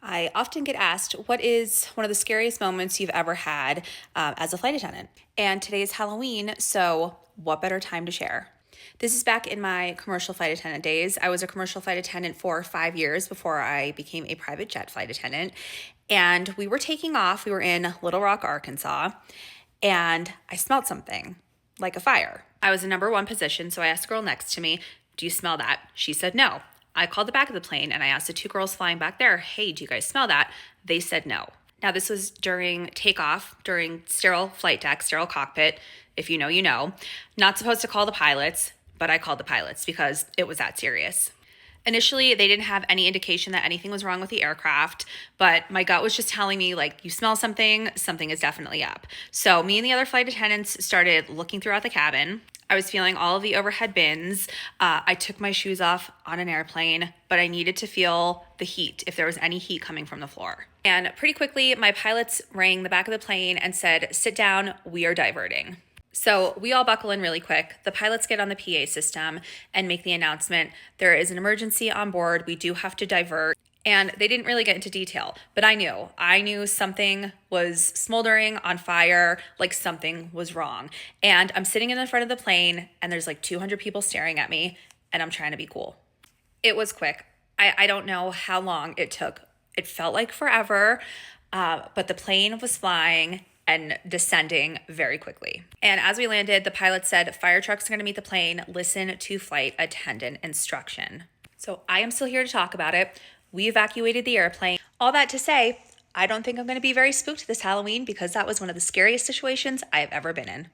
I often get asked, what is one of the scariest moments you've ever had as a flight attendant? And today is Halloween, so what better time to share? This is back in my commercial flight attendant days. I was a commercial flight attendant for 5 years before I became a private jet flight attendant. And we were taking off. We were in Little Rock, Arkansas, and I smelled something like a fire. I was in number one position, so I asked the girl next to me, "Do you smell that?" She said no. I called the back of the plane and I asked the two girls flying back there, "Hey, do you guys smell that?" They said no. Now, this was during takeoff, during sterile flight deck, sterile cockpit. If you know, you know. Not supposed to call the pilots, but I called the pilots because it was that serious. Initially, they didn't have any indication that anything was wrong with the aircraft, but my gut was just telling me, like, you smell something, something is definitely up. So me and the other flight attendants started looking throughout the cabin. I was feeling all of the overhead bins. I took my shoes off on an airplane, but I needed to feel the heat, if there was any heat coming from the floor. And pretty quickly, my pilots rang the back of the plane and said, "Sit down, we are diverting." So we all buckle in really quick. The pilots get on the PA system and make the announcement, there is an emergency on board. We do have to divert. And they didn't really get into detail, but I knew something was smoldering on fire, like something was wrong. And I'm sitting in the front of the plane and there's like 200 people staring at me and I'm trying to be cool. It was quick. I don't know how long it took. It felt like forever, but the plane was flying and descending very quickly. And as we landed, the pilot said, "Fire trucks are going to meet the plane. Listen to flight attendant instruction." So I am still here to talk about it. We evacuated the airplane. All that to say, I don't think I'm going to be very spooked this Halloween because that was one of the scariest situations I've ever been in.